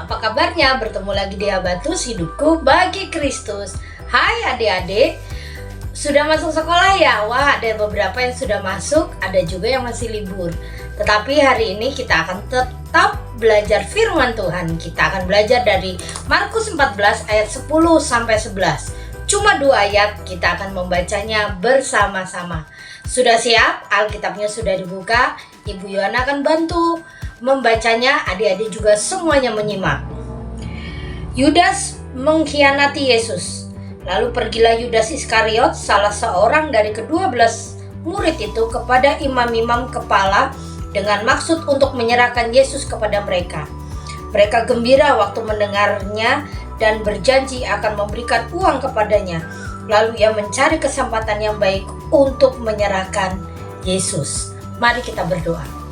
Apa kabarnya? Bertemu lagi di Habatus Hidupku Bagi Kristus. Hai adik-adik, sudah masuk sekolah ya? Wah, ada beberapa yang sudah masuk, ada juga yang masih libur. Tetapi hari ini kita akan tetap belajar firman Tuhan. Kita akan belajar dari Markus 14 ayat 10 sampai 11. Cuma 2 ayat, kita akan membacanya bersama-sama. Sudah siap? Alkitabnya sudah dibuka. Ibu Yohana akan bantu membacanya, adik-adik juga semuanya menyimak. Yudas mengkhianati Yesus. Lalu pergilah Yudas Iskariot, salah seorang dari ke-12 murid itu, kepada imam-imam kepala dengan maksud untuk menyerahkan Yesus kepada mereka. Mereka gembira waktu mendengarnya dan berjanji akan memberikan uang kepadanya. Lalu ia mencari kesempatan yang baik untuk menyerahkan Yesus. Mari kita berdoa.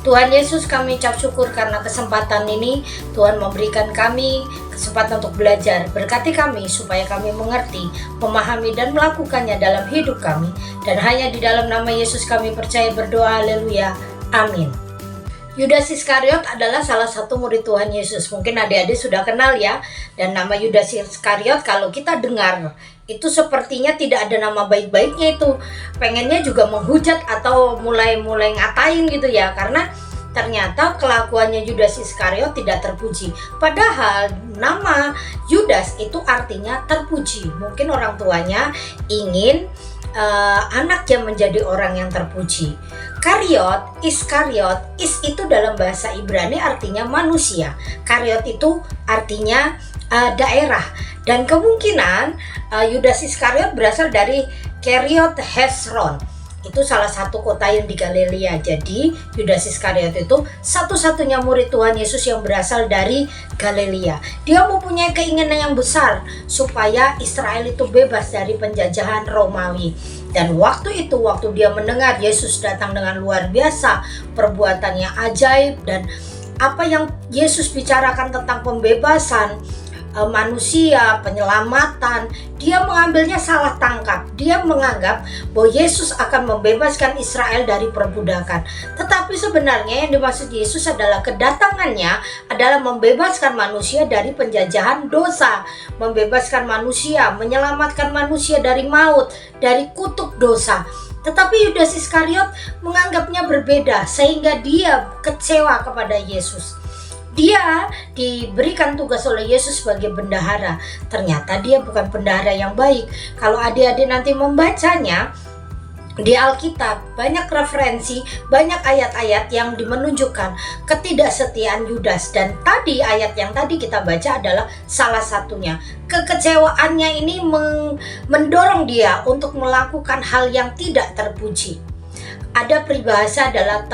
Tuhan Yesus, kami ucap syukur karena kesempatan ini. Tuhan memberikan kami kesempatan untuk belajar. Berkati kami supaya kami mengerti, memahami dan melakukannya dalam hidup kami. Dan hanya di dalam nama Yesus kami percaya berdoa, haleluya, amin. Yudas Iskariot adalah salah satu murid Tuhan Yesus. Mungkin adik-adik sudah kenal ya. Dan nama Yudas Iskariot kalau kita dengar, itu sepertinya tidak ada nama baik-baiknya itu. Pengennya juga menghujat atau mulai ngatain gitu ya. Karena ternyata kelakuannya Yudas Iskariot tidak terpuji. Padahal nama Yudas itu artinya terpuji. Mungkin orang tuanya ingin anaknya menjadi orang yang terpuji. Iskariot, itu dalam bahasa Ibrani artinya manusia. Kariot itu artinya daerah. Dan kemungkinan Yudas Iskariot berasal dari Keriot Hezron. Itu salah satu kota yang di Galilea. Jadi Yudas Iskariot itu satu-satunya murid Tuhan Yesus yang berasal dari Galilea. Dia mempunyai keinginan yang besar supaya Israel itu bebas dari penjajahan Romawi. Dan waktu itu, waktu dia mendengar Yesus datang dengan luar biasa, perbuatannya ajaib, dan apa yang Yesus bicarakan tentang pembebasan manusia, penyelamatan, dia mengambilnya salah tangkap. Dia menganggap bahwa Yesus akan membebaskan Israel dari perbudakan. Tetapi sebenarnya yang dimaksud Yesus adalah kedatangannya adalah membebaskan manusia dari penjajahan dosa, membebaskan manusia, menyelamatkan manusia dari maut, dari kutuk dosa. Tetapi Yudas Iskariot menganggapnya berbeda sehingga dia kecewa kepada Yesus. Dia diberikan tugas oleh Yesus sebagai bendahara. Ternyata dia bukan bendahara yang baik. Kalau adik-adik nanti membacanya di Alkitab, banyak referensi, banyak ayat-ayat yang menunjukkan ketidaksetiaan Yudas. Dan tadi ayat yang tadi kita baca adalah salah satunya. Kekecewaannya ini mendorong dia untuk melakukan hal yang tidak terpuji. Ada peribahasa adalah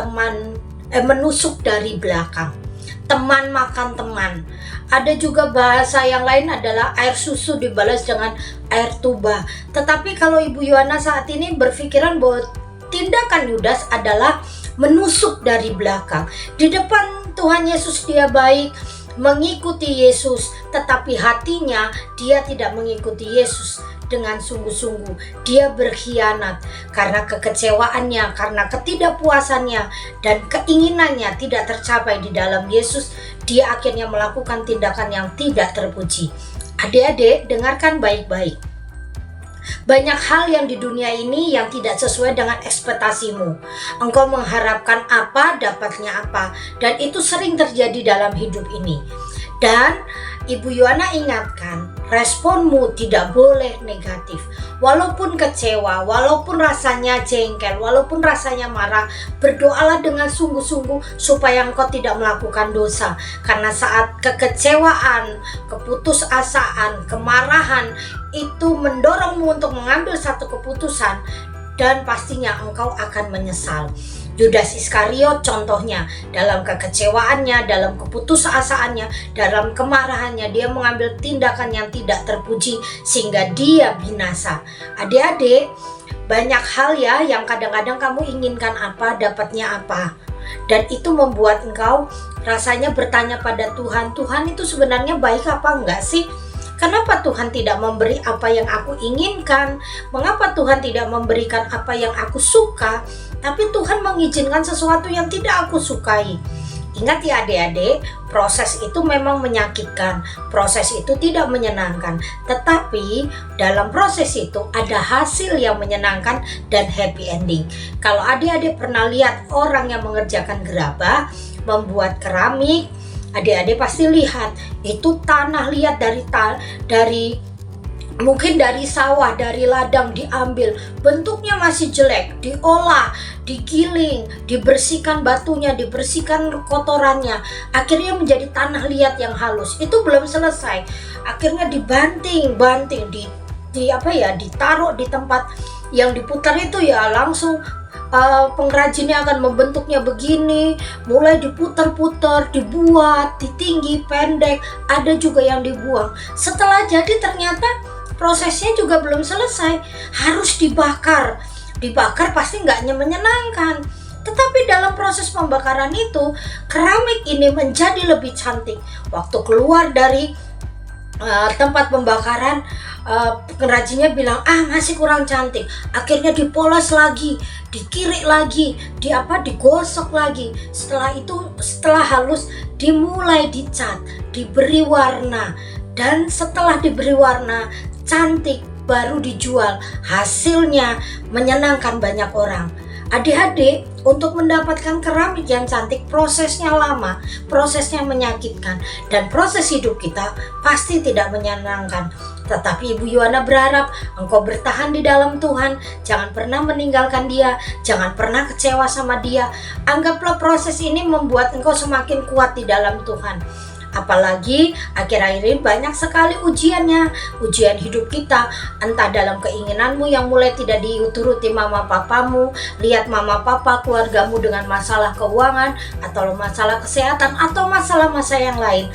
menusuk dari belakang. Teman makan teman. Ada juga bahasa yang lain adalah air susu dibalas dengan air tuba. Tetapi kalau Ibu Yohana saat ini berpikiran bahwa tindakan Yudas adalah menusuk dari belakang. Di depan Tuhan Yesus dia baik, mengikuti Yesus, tetapi hatinya dia tidak mengikuti Yesus dengan sungguh-sungguh. Dia berkhianat karena kekecewaannya, karena ketidakpuasannya dan keinginannya tidak tercapai di dalam Yesus. Dia akhirnya melakukan tindakan yang tidak terpuji. Adik-adik, dengarkan baik-baik. Banyak hal yang di dunia ini yang tidak sesuai dengan ekspektasimu. Engkau mengharapkan apa, dapatnya apa. Dan itu sering terjadi dalam hidup ini. Dan Ibu Yohana ingatkan, responmu tidak boleh negatif. Walaupun kecewa, walaupun rasanya jengkel, walaupun rasanya marah, berdoalah dengan sungguh-sungguh supaya engkau tidak melakukan dosa. Karena saat kekecewaan, keputusasaan, kemarahan itu mendorongmu untuk mengambil satu keputusan, dan pastinya engkau akan menyesal. Yudas Iskariot contohnya, dalam kekecewaannya, dalam keputusasaannya, dalam kemarahannya, dia mengambil tindakan yang tidak terpuji sehingga dia binasa. Adik-adik, banyak hal ya yang kadang-kadang kamu inginkan apa, dapatnya apa. Dan itu membuat engkau rasanya bertanya pada Tuhan, Tuhan itu sebenarnya baik apa enggak sih? Kenapa Tuhan tidak memberi apa yang aku inginkan? Mengapa Tuhan tidak memberikan apa yang aku suka? Tapi Tuhan mengizinkan sesuatu yang tidak aku sukai. Ingat ya adik-adik, proses itu memang menyakitkan, proses itu tidak menyenangkan, tetapi dalam proses itu ada hasil yang menyenangkan dan happy ending. Kalau adik-adik pernah lihat orang yang mengerjakan gerabah, membuat keramik, adik-adik pasti lihat itu tanah liat mungkin dari sawah, dari ladang diambil, bentuknya masih jelek, diolah, digiling, dibersihkan batunya, dibersihkan kotorannya, akhirnya menjadi tanah liat yang halus. Itu belum selesai, akhirnya dibanting, ditaruh di tempat yang diputar itu ya langsung. Pengrajinnya akan membentuknya begini, mulai diputar-putar, dibuat, ditinggi, pendek, ada juga yang dibuang. Setelah jadi ternyata prosesnya juga belum selesai, harus dibakar pasti nggak menyenangkan. Tetapi dalam proses pembakaran itu, keramik ini menjadi lebih cantik. Waktu keluar dari tempat pembakaran, pengrajinnya bilang masih kurang cantik. Akhirnya dipoles lagi, dikirik lagi, digosok lagi. Setelah halus, dimulai dicat, diberi warna, dan setelah diberi warna cantik baru dijual. Hasilnya menyenangkan banyak orang. Adik-adik, untuk mendapatkan keramik yang cantik prosesnya lama, prosesnya menyakitkan, dan proses hidup kita pasti tidak menyenangkan. Tetapi Ibu Yuhana berharap engkau bertahan di dalam Tuhan, jangan pernah meninggalkan Dia, jangan pernah kecewa sama Dia. Anggaplah proses ini membuat engkau semakin kuat di dalam Tuhan. Apalagi akhir-akhir ini banyak sekali ujiannya, ujian hidup kita, entah dalam keinginanmu yang mulai tidak dituruti mama papamu, lihat mama papa keluargamu dengan masalah keuangan, atau masalah kesehatan, atau masalah-masalah yang lain.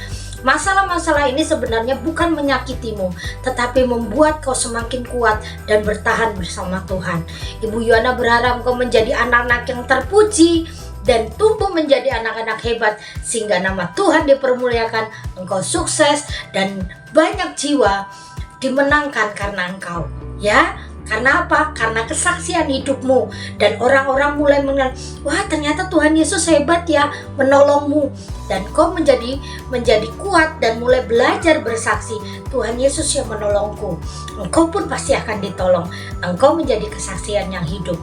Masalah-masalah ini sebenarnya bukan menyakitimu, tetapi membuat kau semakin kuat dan bertahan bersama Tuhan. Ibu Yuhana berharap kau menjadi anak-anak yang terpuji dan tumbuh menjadi anak-anak hebat, sehingga nama Tuhan dipermuliakan, engkau sukses, dan banyak jiwa dimenangkan karena engkau. Ya, karena apa? Karena kesaksian hidupmu, dan orang-orang mulai mengenal, wah ternyata Tuhan Yesus hebat ya, menolongmu, dan kau menjadi kuat dan mulai belajar bersaksi, Tuhan Yesus yang menolongku. Engkau pun pasti akan ditolong, engkau menjadi kesaksian yang hidup.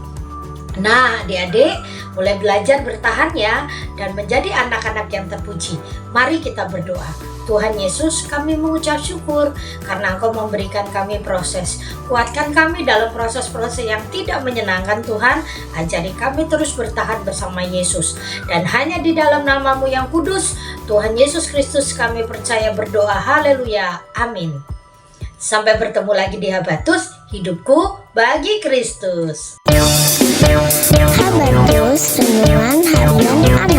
Nah, adik-adik mulai belajar bertahan ya, dan menjadi anak-anak yang terpuji. Mari kita berdoa. Tuhan Yesus, kami mengucap syukur karena Engkau memberikan kami proses. Kuatkan kami dalam proses-proses yang tidak menyenangkan Tuhan. Ajari kami terus bertahan bersama Yesus. Dan hanya di dalam nama-Mu yang kudus, Tuhan Yesus Kristus, kami percaya berdoa. Haleluya. Amin. Sampai bertemu lagi di Habatus, hidupku bagi Kristus. Habatus Renungan Harian